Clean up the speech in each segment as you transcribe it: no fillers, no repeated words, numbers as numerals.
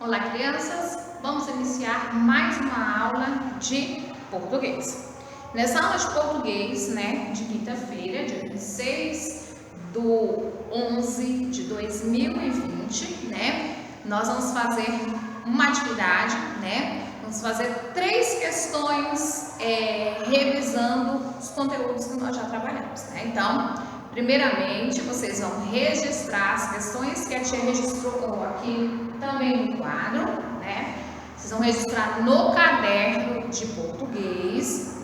Olá, crianças! Vamos iniciar mais uma aula de português. Nessa aula de português, de quinta-feira, dia 26/11 de 2020, nós vamos fazer uma atividade, vamos fazer 3 questões revisando os conteúdos que nós já trabalhamos, Então, primeiramente, vocês vão registrar as questões que a tia registrou aqui também no quadro, Vocês vão registrar no caderno de português,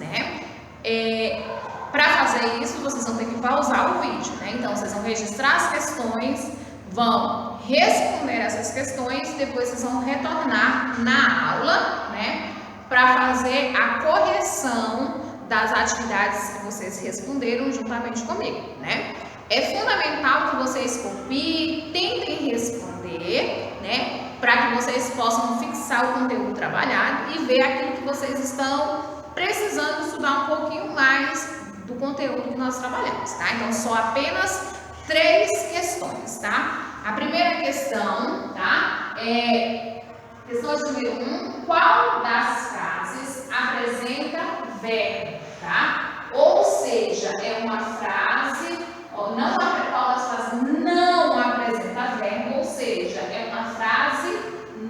Para fazer isso, vocês vão ter que pausar o vídeo, Então, vocês vão registrar as questões, vão responder essas questões, depois vocês vão retornar na aula, para fazer a correção das atividades que vocês responderam juntamente comigo, É fundamental que vocês copiem, tentem responder, para que vocês possam fixar o conteúdo trabalhado e ver aquilo que vocês estão precisando estudar um pouquinho mais do conteúdo que nós trabalhamos, Então, só apenas 3 questões, A primeira questão, é questão de número 1, qual das frases apresenta verbo, Ou seja, é uma frase, qual das frases não apresenta verbo, ou seja, é uma frase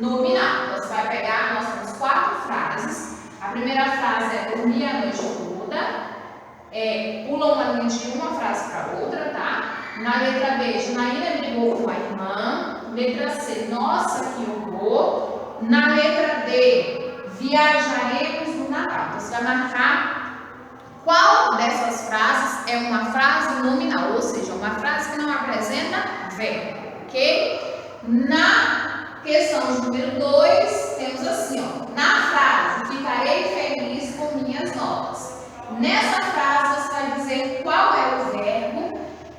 nominal. Você vai pegar, nós temos 4 frases. A primeira frase é dormir a noite toda, pula uma linha de uma frase para outra, Na letra B, Janaína brigou com a irmã. Letra C, nossa, que horror. Na letra D, viajaremos no Natal. Então, você vai marcar qual dessas frases é uma frase nominal, ou seja, uma frase que não apresenta verbo, ok? Na questão de número 2, temos assim, na frase, ficarei feliz com minhas notas. Nessa frase, você vai dizer qual é o verbo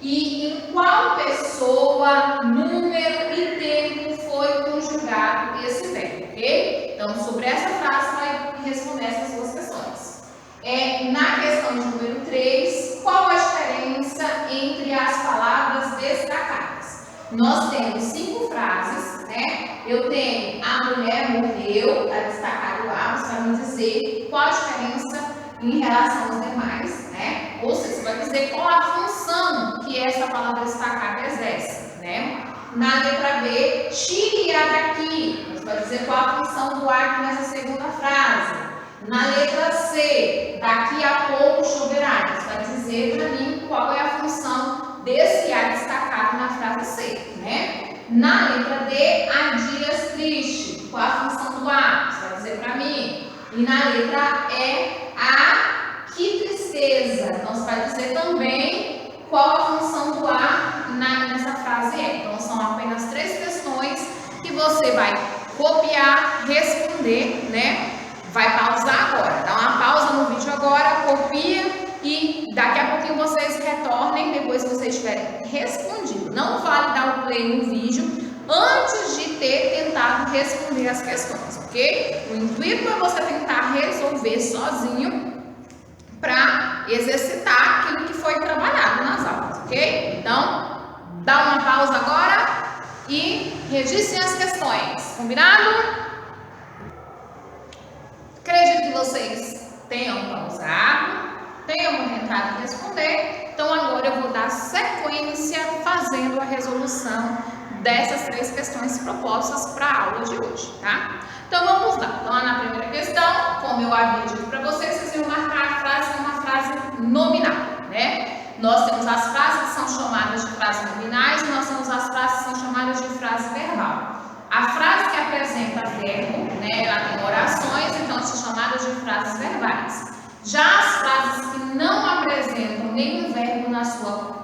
e em qual pessoa, número e tempo foi conjugado esse verbo, ok? Então, sobre essa frase, vai responder essas 2 questões. Na questão de número 3, qual a diferença entre as palavras destacadas? Nós temos 5 frases, Eu tenho a mulher morreu, está destacado lá, você vai me dizer qual a diferença em relação aos demais, Ou seja, você vai dizer qual a função que essa palavra destacada exerce, Na letra B, tire-a daqui, você vai dizer qual a função do ar nessa segunda frase. Na letra C, daqui a pouco choverá, você vai dizer para mim qual é a função desse ar destacado na frase C, Na letra D, há dias tristes, qual a função do ar, você vai dizer para mim. E na letra E, que tristeza, então você vai dizer também qual a função do ar nessa frase Então, são apenas 3 questões que você vai copiar, responder, Vai pausar agora, dá uma pausa no vídeo agora, copia e daqui a pouquinho vocês retornem depois que vocês tiverem respondido. Não vale dar o play no vídeo antes de ter tentado responder as questões, ok? O intuito é você tentar resolver sozinho para exercitar aquilo que foi trabalhado nas aulas, ok? Então, dá uma pausa agora e registrem as questões, combinado? Acredito que vocês tenham pausado, tenham tentado responder, então agora eu vou dar sequência fazendo a resolução dessas 3 questões propostas para a aula de hoje, Então vamos lá. Então, na primeira questão, como eu havia dito para vocês, vocês iam marcar a frase que é uma frase nominal, Nós temos as frases que são chamadas de frases nominais e nós temos as frases que são chamadas de frase verbal. A frase que apresenta verbo, ela tem orações, então são chamadas de frases verbais. Já as frases que não apresentam nenhum verbo na sua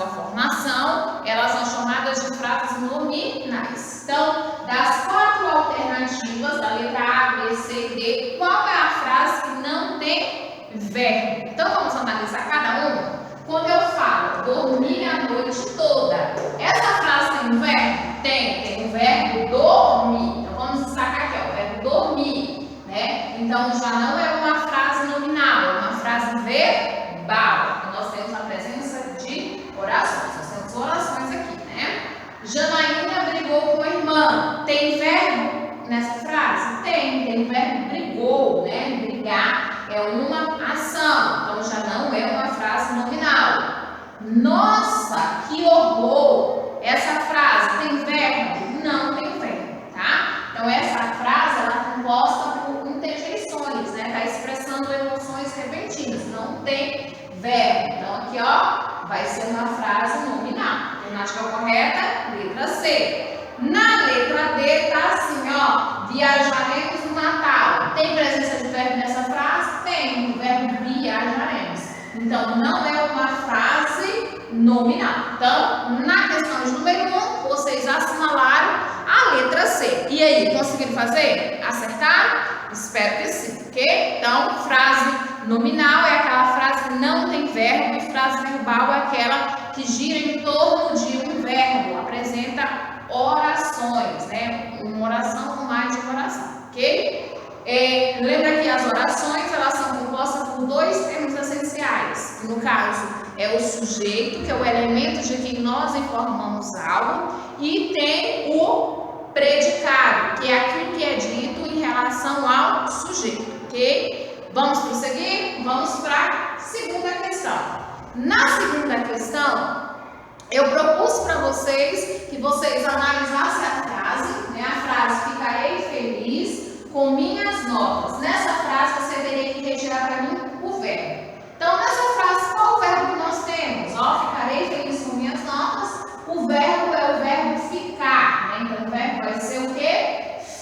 formação, elas são chamadas de frases nominais. Então, das 4 alternativas, da letra A, B, C e D, qual é a frase que não tem verbo? Então, vamos analisar cada uma. Quando eu falo dormir a noite toda, essa frase tem um verbo? Tem o verbo dormir. Então, vamos destacar aqui, o verbo dormir, Então, já não é uma frase nominal, é uma frase verbal. Então, nós temos a presença de orações. Nós temos orações aqui, Janaína brigou com a irmã. Nossa, que horror! Essa frase tem verbo? Não tem verbo, tá? Então, essa frase ela é composta por interjeições, né? Está expressando emoções repentinas, não tem verbo. Então, aqui, ó, vai ser uma frase nominal. Alternativa correta, letra C. Na letra D, tá assim, ó, viajaremos no Natal. Tem presença de verbo nessa frase? Tem, o verbo viajaremos. Então, não é uma frase nominal. Então, na questão de número 1, vocês assinalaram a letra C. E aí, conseguiram fazer? Acertaram? Espero que sim, ok? Então, frase nominal é aquela frase que não tem verbo e frase verbal é aquela que gira em torno de um verbo, apresenta orações, né? Uma oração com mais de uma oração, ok? Lembra que as orações, elas são compostas por dois termos essenciais. No caso, é o sujeito, que é o elemento de quem nós informamos algo, e tem o predicado, que é aquilo que é dito em relação ao sujeito, ok? Vamos prosseguir? Vamos para a segunda questão. Na segunda questão, eu propus para vocês que vocês analisassem a frase, né? A frase "ficarei feliz com minhas notas". Nessa frase você teria que retirar para mim o verbo. Então, nessa frase, qual o verbo que nós temos? Ó, ficarei feliz com minhas notas. O verbo é o verbo ficar, né? Então, o verbo vai ser o quê?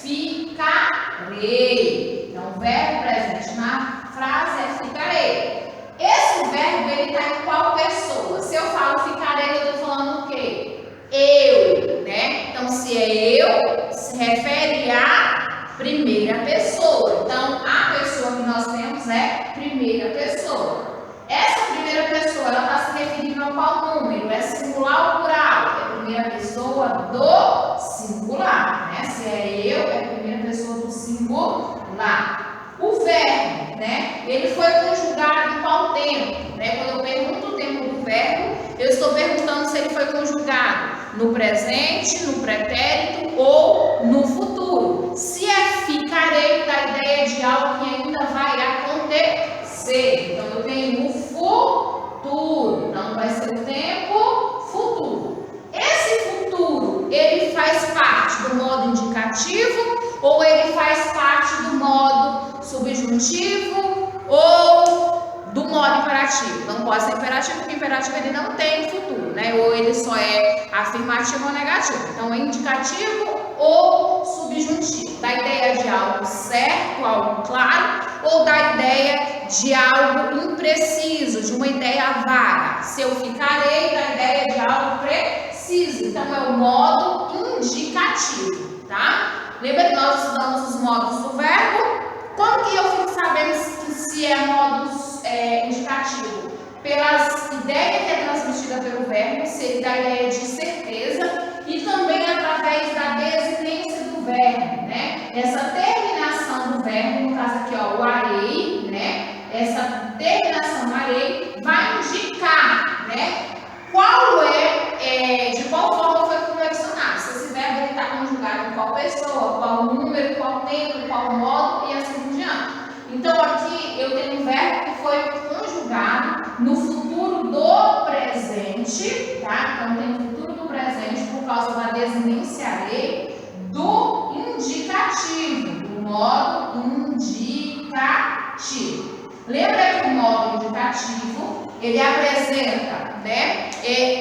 Ficarei. Então, o verbo presente na frase é ficarei. Esse verbo, ele está em qual pessoa? Se eu falo ficarei, eu estou falando o quê? Eu, né? Então, se é eu, se refere à primeira pessoa. Então, a pessoa que nós temos é primeira pessoa. Essa primeira pessoa, ela está se referindo a qual número? É singular ou plural? É a primeira pessoa do singular, né? Se é eu, é a primeira pessoa do singular. O verbo, né? Ele foi conjugado em qual tempo? Né? Quando eu pergunto o tempo do verbo, eu estou perguntando se ele foi conjugado no presente, no pretérito ou no futuro. Se é ficarei, dá ideia de algo que ainda vai acontecer. Então, eu tenho o futuro. Então, vai ser o tempo futuro. Esse futuro, ele faz parte do modo indicativo ou ele faz parte do modo subjuntivo ou do modo imperativo? Não pode ser imperativo, porque imperativo ele não tem futuro, né? Ou ele só é afirmativo ou negativo. Então, é indicativo ou subjuntivo. Dá ideia de algo certo, algo claro, ou dá ideia de algo impreciso, de uma ideia vaga. Se eu ficarei, dá ideia de algo preciso. Então, é o modo indicativo, tá? Lembra que nós estudamos os modos do verbo? Como que eu fico sabendo se é modos indicativo? Pelas ideias que é transmitida pelo verbo, se ele dá ideia de certeza, e também através da desinência do verbo, né? Essa terminação do verbo, no caso aqui, ó, o arei, né? Essa terminação arei vai indicar, né? De qual forma foi conexionado. Se esse verbo está conjugado em qual pessoa, qual número, qual tempo, qual modo e assim por diante. Então, aqui eu tenho um verbo que foi conjugado no futuro do presente, tá? Então, tem o futuro do presente por causa da desinência arei do indicativo, do modo indicativo. Lembra que o modo indicativo, ele apresenta, né,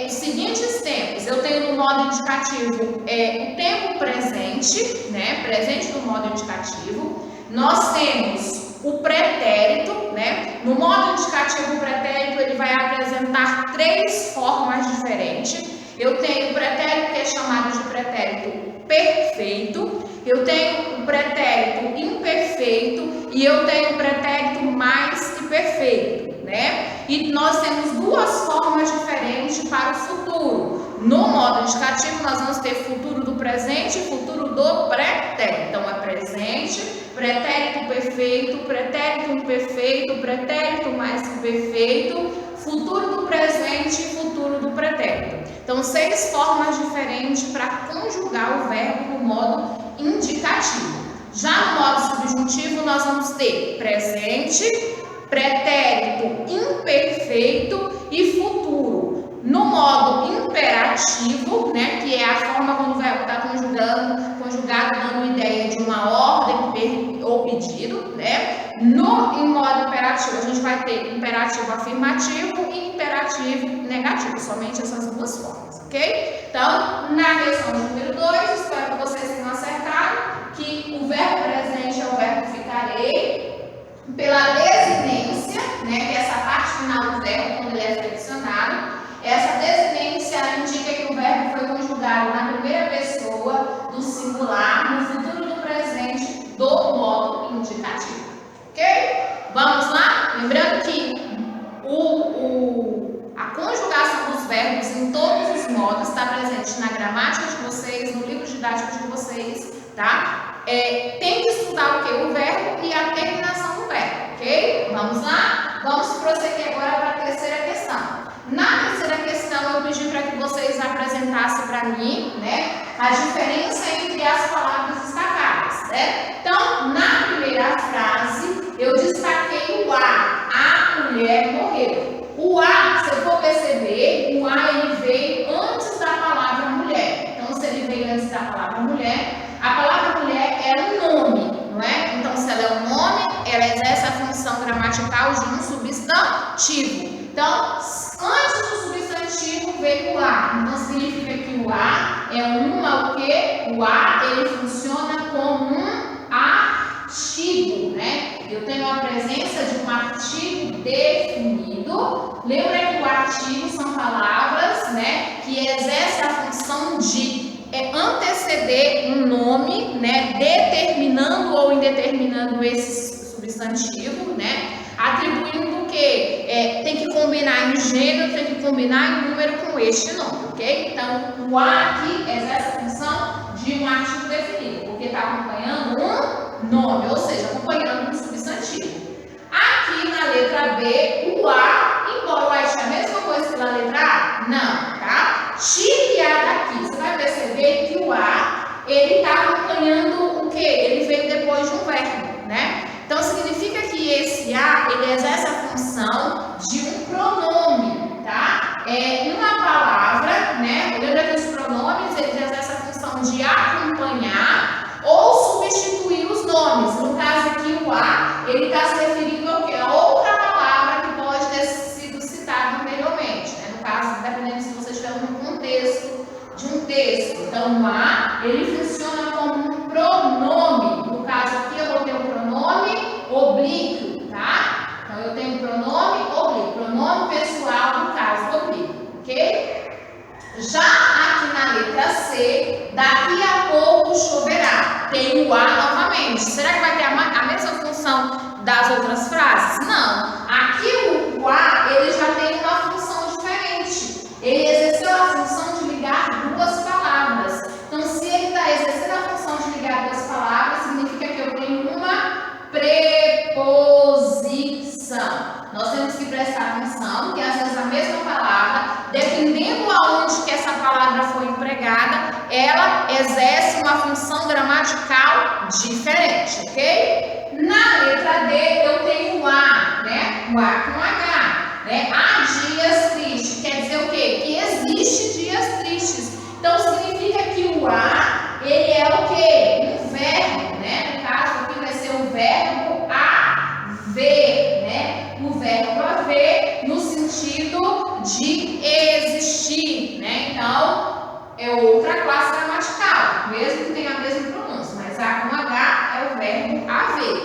os seguintes tempos. Eu tenho no modo indicativo o tempo presente, né, presente do modo indicativo. Nós temos o pretérito, né? No modo indicativo, o pretérito, ele vai apresentar três formas diferentes. Eu tenho o pretérito que é chamado de pretérito perfeito, eu tenho o pretérito imperfeito e eu tenho o pretérito mais que perfeito, né? E nós temos duas formas diferentes para o futuro. No modo indicativo, nós vamos ter futuro do presente e futuro do pretérito. Então, é presente, pretérito perfeito, pretérito imperfeito, pretérito mais que perfeito, futuro do presente e futuro do pretérito. Então, 6 formas diferentes para conjugar o verbo no modo indicativo. Já no modo subjuntivo, nós vamos ter presente, pretérito imperfeito e futuro. No modo imperativo, né, que é a forma quando o verbo está conjugado dando ideia de uma ordem ou pedido, né? Em modo imperativo, a gente vai ter imperativo afirmativo e imperativo negativo, somente essas duas formas, ok? Então, na questão número 2, espero que vocês tenham acertado que o verbo presente é o verbo ficarei, pela desinência, né, que é essa parte final do verbo, quando ele é flexionado. Essa desinência indica que o verbo foi conjugado na primeira pessoa do singular, no futuro do presente, do modo indicativo. Ok? Vamos lá? Lembrando que a conjugação dos verbos em todos os modos está presente na gramática de vocês, no livro didático de vocês, tá? Tem que estudar o que? O verbo e a terminação do verbo, ok? Vamos lá? Vamos prosseguir agora para a terceira questão. Na terceira questão, eu pedi para que vocês apresentassem para mim, né, a diferença entre as palavras destacadas, né? Então, na primeira frase, eu destaquei o a mulher morreu. O a, se eu for perceber, o a ele veio antes da palavra mulher. Então, se ele veio antes da palavra mulher, a palavra mulher é um nome, não é? Então, se ela é um nome, ela exerce a função gramatical de um substantivo. Então, antes do substantivo veio o a. Então, significa que o a é o quê? O a, ele funciona como um artigo, né? Eu tenho a presença de um artigo definido. Lembra que o artigo são palavras, né, que exercem a função de anteceder um nome, né, determinando ou indeterminando esse substantivo, né, atribuindo o que? Tem que combinar em gênero, tem que combinar em número com este nome, ok? Então, o a aqui exerce a função de um artigo definido, porque está acompanhando um nome, ou seja, acompanhando um substantivo. Aqui na letra B, o a, embora o a seja a mesma coisa que na letra A, não, tá? Tire a daqui, você vai perceber que o a, ele está acompanhando o quê? Ele vem depois de um verbo, né? Então, significa que esse a, ele exerce a função de um pronome, tá? Uma palavra, né? Lembra que os pronomes, eles exercem a função de acompanhar ou substituir os nomes. No caso aqui, o a, ele está se referindo ao quê? A outra palavra que pode ter sido citada anteriormente, né? No caso, dependendo se você estiver no contexto de um texto. Então, o a, ele funciona como um pronome. No caso aqui, eu vou ter um pronome oblíquo, tá? Então, eu tenho um pronome oblíquo, pronome pessoal, no caso, oblíquo, ok? Já aqui na letra C, daqui a pouco choverá. Tem o a novamente. Será que vai ter a mesma função das outras frases? Não. Aqui o a, ele já tem uma função diferente. Ele exerceu a função de ligar duas palavras. Então, se ele está exercendo a função de ligar duas palavras, significa que eu tenho uma preposição. Nós temos que prestar atenção que às vezes a mesma palavra, dependendo aonde que essa palavra foi empregada, ela exerce uma função gramatical diferente, ok? Na letra D eu tenho o a, né? O a com H, né? Há dias tristes, quer dizer o quê? Que existe dias tristes. Então significa que o a, ele é o quê? Um verbo, né? No caso aqui vai ser o verbo haver, né? O verbo haver no sentido de existir, né? Então, é outra classe gramatical, mesmo que tenha a mesma pronúncia, mas A com H é o verbo haver.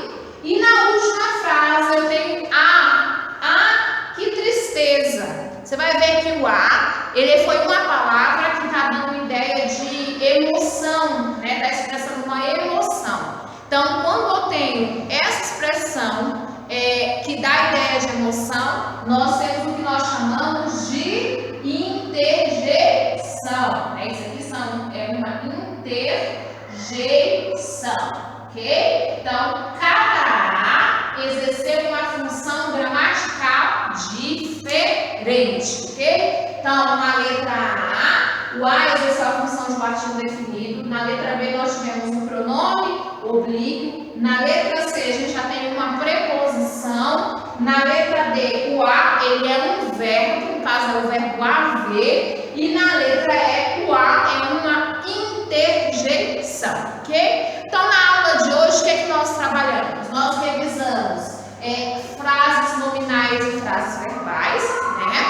E na última frase eu tenho que tristeza. Você vai ver que o a, ele foi uma palavra que está dando ideia de emoção, né? Está expressando uma emoção. Então, quando eu tenho essa expressão que dá ideia de emoção, nós temos o que nós chamamos de interjeição, né? Isso aqui é uma interjeição, ok? Então, cada a exerceu uma função gramatical diferente, ok? Então, na letra A, o a exerceu a função de um artigo definido. Na letra B, nós tivemos um pronome oblíquo. Na letra C, a gente já tem uma preposição. Na letra D, o A, ele é um verbo, que no caso é o verbo haver, e na letra E, o A é uma interjeição, ok? Então, na aula de hoje, o que é que nós trabalhamos? Nós revisamos frases nominais e frases verbais, né?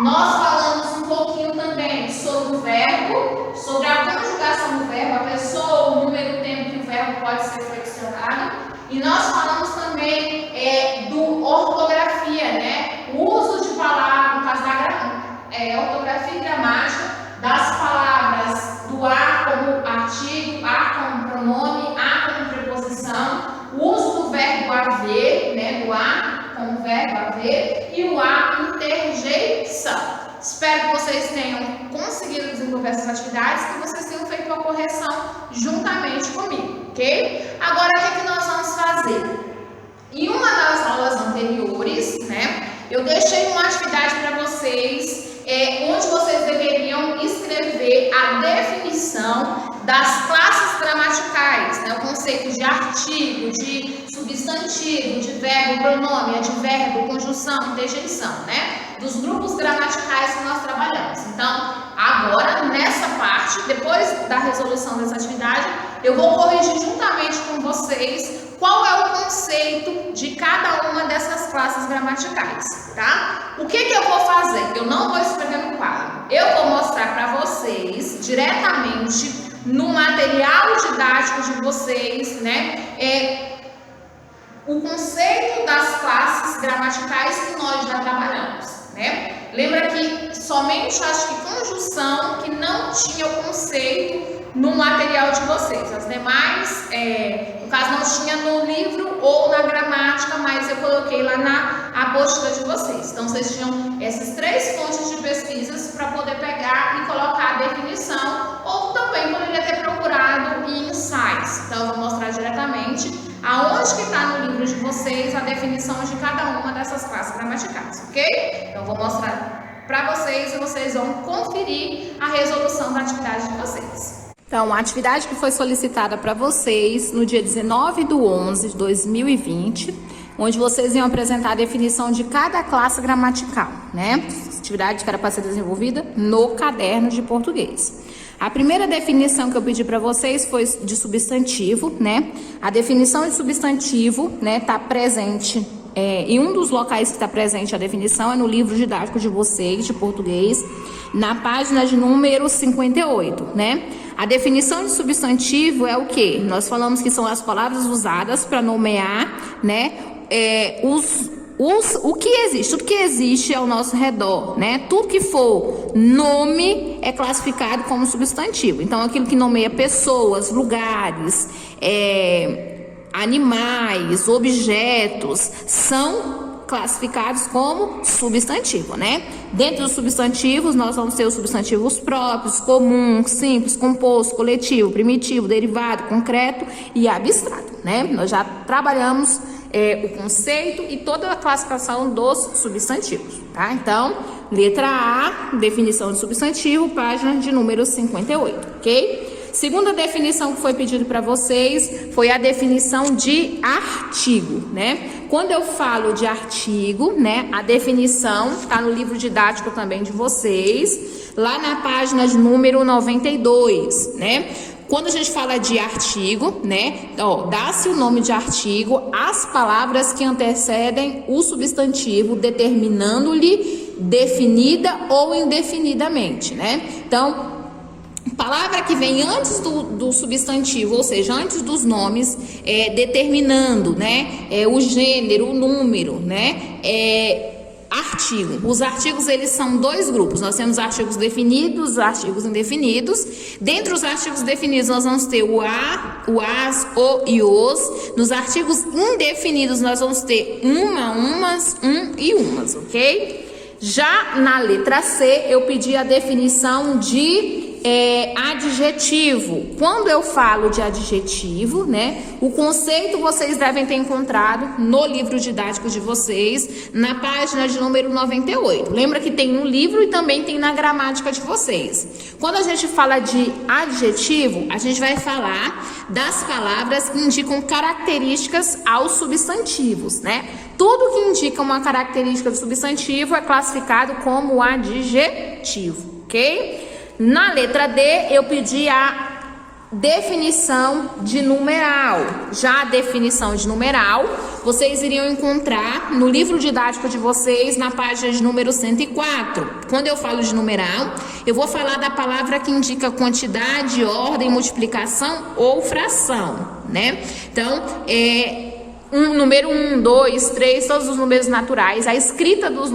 Nós falamos um pouquinho também sobre o verbo, sobre a conjugação do verbo, a pessoa, o número, o tempo que o verbo pode ser flexionado. E nós falamos também do ortografia, né? O uso de palavras, no caso da ortografia e gramática, das palavras do A como artigo, A como pronome, A como preposição, o uso do verbo haver, né? Do A como verbo haver e o A interjeição. Espero que vocês tenham conseguido desenvolver essas atividades, que vocês tenham feito a correção juntamente comigo, ok? Agora, o que nós vamos fazer? Em uma das aulas anteriores, né, eu deixei uma atividade para vocês, onde vocês deveriam escrever a definição das classes gramaticais, né, o conceito de artigo, de substantivo, de verbo, pronome, advérbio, conjunção, interjeição, né? Dos grupos gramaticais que nós trabalhamos. Então, agora, nessa parte, depois da resolução dessa atividade, eu vou corrigir juntamente com vocês qual é o conceito de cada uma dessas classes gramaticais, tá? O que eu vou fazer? Eu não vou escrever no quadro. Eu vou mostrar para vocês, diretamente, no material didático de vocês, né? O conceito das classes gramaticais que nós já trabalhamos, né? Lembra que somente, acho que conjunção, que não tinha o conceito no material de vocês. As demais, no caso, não tinha no livro ou na gramática, mas eu coloquei lá na apostila de vocês. Então, vocês tinham essas 3 fontes de pesquisas para poder pegar e colocar a definição, ou também poderia ter procurado em sites. Então, eu vou mostrar diretamente aonde que está no livro de vocês a definição de cada uma dessas classes gramaticais, ok? Então, eu vou mostrar para vocês e vocês vão conferir a resolução da atividade de vocês. Então, a atividade que foi solicitada para vocês no dia 19/11/2020, onde vocês iam apresentar a definição de cada classe gramatical, né? Atividade que era para ser desenvolvida no caderno de português. A primeira definição que eu pedi para vocês foi de substantivo, né? A definição de substantivo, né, tá presente em um dos locais que está presente a definição é no livro didático de vocês, de português, na página de número 58, né? A definição de substantivo é o quê? Nós falamos que são as palavras usadas para nomear, né, o que existe, tudo que existe ao nosso redor, né? Tudo que for nome é classificado como substantivo. Então, aquilo que nomeia pessoas, lugares, animais, objetos, são classificados como substantivo, né? Dentro dos substantivos, nós vamos ter os substantivos próprios, comum, simples, composto, coletivo, primitivo, derivado, concreto e abstrato, né? Nós já trabalhamos o conceito e toda a classificação dos substantivos, tá? Então, letra A, definição de substantivo, página de número 58, ok? Segunda definição que foi pedido para vocês foi a definição de artigo, né? Quando eu falo de artigo, né, a definição está no livro didático também de vocês, lá na página de número 92, né? Quando a gente fala de artigo, né, dá-se o nome de artigo às palavras que antecedem o substantivo, determinando-lhe definida ou indefinidamente, né? Então, palavra que vem antes do substantivo, ou seja, antes dos nomes, determinando, né, o gênero, o número, né, artigo. Os artigos, eles são 2 grupos. Nós temos artigos definidos, artigos indefinidos. Dentre os artigos definidos, nós vamos ter o a, o as, o e os. Nos artigos indefinidos, nós vamos ter uma, umas, e umas, ok? Já na letra C, eu pedi a definição de adjetivo. Quando eu falo de adjetivo, né, o conceito vocês devem ter encontrado no livro didático de vocês, na página de número 98. Lembra que tem no livro e também tem na gramática de vocês. Quando a gente fala de adjetivo, a gente vai falar das palavras que indicam características aos substantivos, né? Tudo que indica uma característica do substantivo é classificado como adjetivo, ok? Na letra D, eu pedi a definição de numeral. Já a definição de numeral, vocês iriam encontrar no livro didático de vocês, na página de número 104. Quando eu falo de numeral, eu vou falar da palavra que indica quantidade, ordem, multiplicação ou fração, né? Então, número 1, 2, 3, todos os números naturais. A escrita dos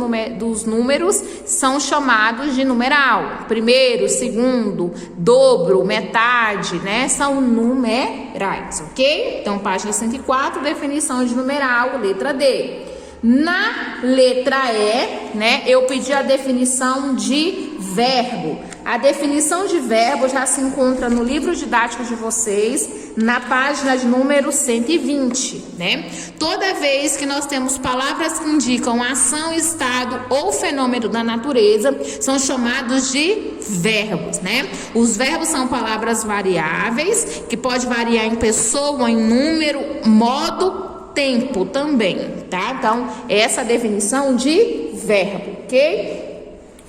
números são chamados de numeral. Primeiro, segundo, dobro, metade, né? São numerais, ok? Então, página 104, definição de numeral, letra D. Na letra E, né? Eu pedi a definição de verbo. A definição de verbo já se encontra no livro didático de vocês, na página de número 120, né? Toda vez que nós temos palavras que indicam ação, estado ou fenômeno da natureza, são chamados de verbos, né? Os verbos são palavras variáveis, que pode variar em pessoa, em número, modo, tempo também, tá? Então, essa é a definição de verbo, ok?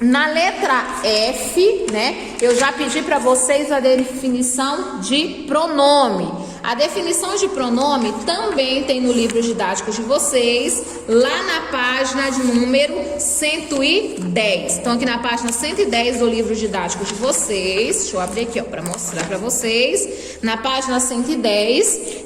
Na letra F, né, eu já pedi para vocês a definição de pronome. A definição de pronome também tem no livro didático de vocês, lá na página de número 110. Então, aqui na página 110 do livro didático de vocês, deixa eu abrir aqui, ó, para mostrar para vocês. Na página 110,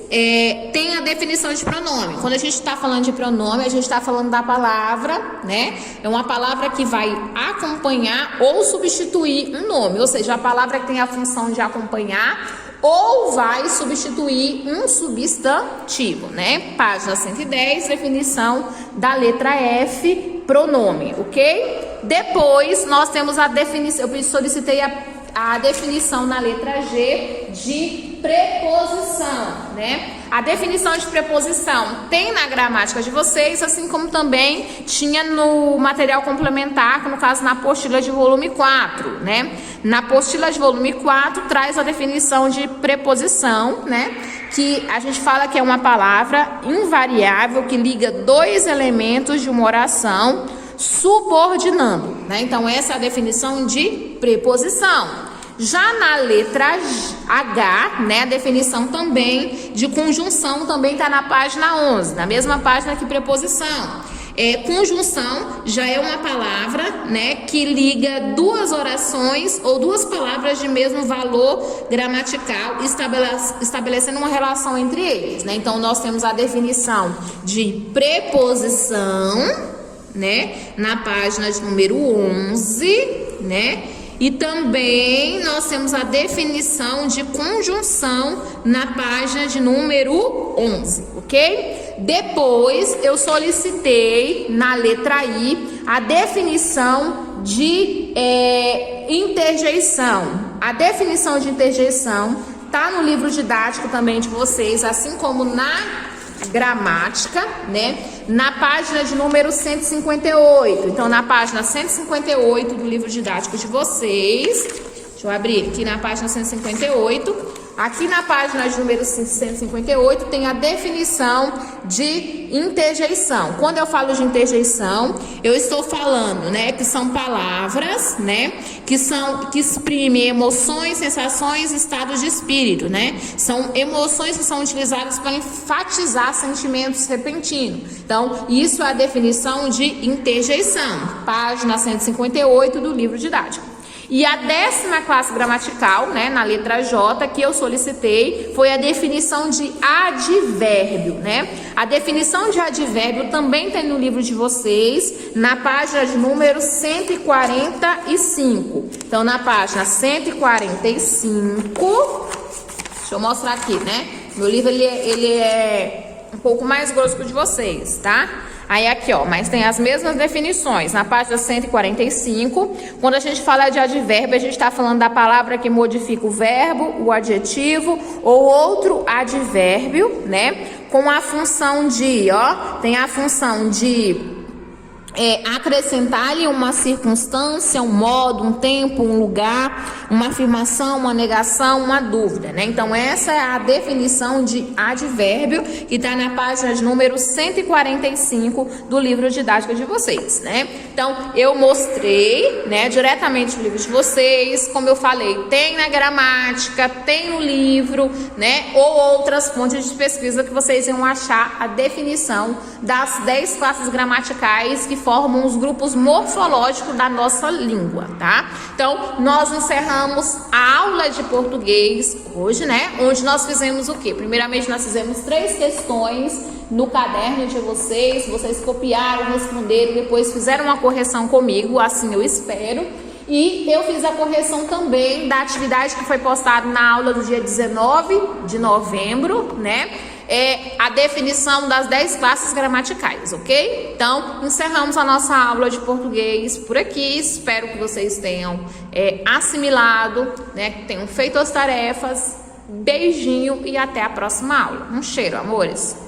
tem a definição de pronome. Quando a gente está falando de pronome, a gente está falando da palavra, né? É uma palavra que vai acompanhar ou substituir um nome, ou seja, a palavra que tem a função de acompanhar ou vai substituir um substantivo, né? Página 110, definição da letra F, pronome, ok? Depois, nós temos a definição, eu solicitei a definição na letra G de preposição, né? A definição de preposição tem na gramática de vocês, assim como também tinha no material complementar, que no caso na apostila de volume 4, né? Na apostila de volume 4 traz a definição de preposição, né? Que a gente fala que é uma palavra invariável que liga dois elementos de uma oração subordinando, né? Então essa é a definição de preposição. Já na letra H, né, a definição também de conjunção também está na página 11, na mesma página que preposição. Conjunção já é uma palavra, né, que liga duas orações ou duas palavras de mesmo valor gramatical, estabelecendo uma relação entre eles, né? Então nós temos a definição de preposição, né, na página de número 11, né? E também nós temos a definição de conjunção na página de número 11, ok? Depois eu solicitei na letra I a definição de interjeição. A definição de interjeição está no livro didático também de vocês, assim como na gramática, né? Na página de número 158. Então, na página 158 do livro didático de vocês, deixa eu abrir aqui na página 158. Aqui na página de número 158 tem a definição de interjeição. Quando eu falo de interjeição, eu estou falando, né, que são palavras, né, que exprimem emoções, sensações, estados de espírito, né? São emoções que são utilizadas para enfatizar sentimentos repentinos. Então, isso é a definição de interjeição. Página 158 do livro didático. E a 10ª classe gramatical, né, na letra J, que eu solicitei, foi a definição de advérbio, né? A definição de advérbio também tem no livro de vocês, na página de número 145. Então, na página 145, deixa eu mostrar aqui, né? Meu livro, ele é um pouco mais grosso que o de vocês, tá? Aí aqui, ó, mas tem as mesmas definições. Na página 145, quando a gente fala de advérbio, a gente está falando da palavra que modifica o verbo, o adjetivo ou outro advérbio, né? Com a função de, ó, tem a função de acrescentar-lhe uma circunstância, um modo, um tempo, um lugar, uma afirmação, uma negação, uma dúvida, né? Então, essa é a definição de advérbio que está na página de número 145 do livro didático de vocês, né? Então, eu mostrei, né, diretamente no livro de vocês, como eu falei, tem na gramática, tem no livro, né, ou outras fontes de pesquisa que vocês iam achar a definição das 10 classes gramaticais que formam os grupos morfológicos da nossa língua, tá? Então, nós encerramos a aula de português hoje, né? Onde nós fizemos o quê? Primeiramente, nós fizemos 3 questões no caderno de vocês. Vocês copiaram, responderam, depois fizeram uma correção comigo, assim eu espero. E eu fiz a correção também da atividade que foi postada na aula do dia 19 de novembro, né? A definição das 10 classes gramaticais, ok? Então, encerramos a nossa aula de português por aqui. Espero que vocês tenham assimilado, né? Que tenham feito as tarefas. Beijinho e até a próxima aula. Um cheiro, amores!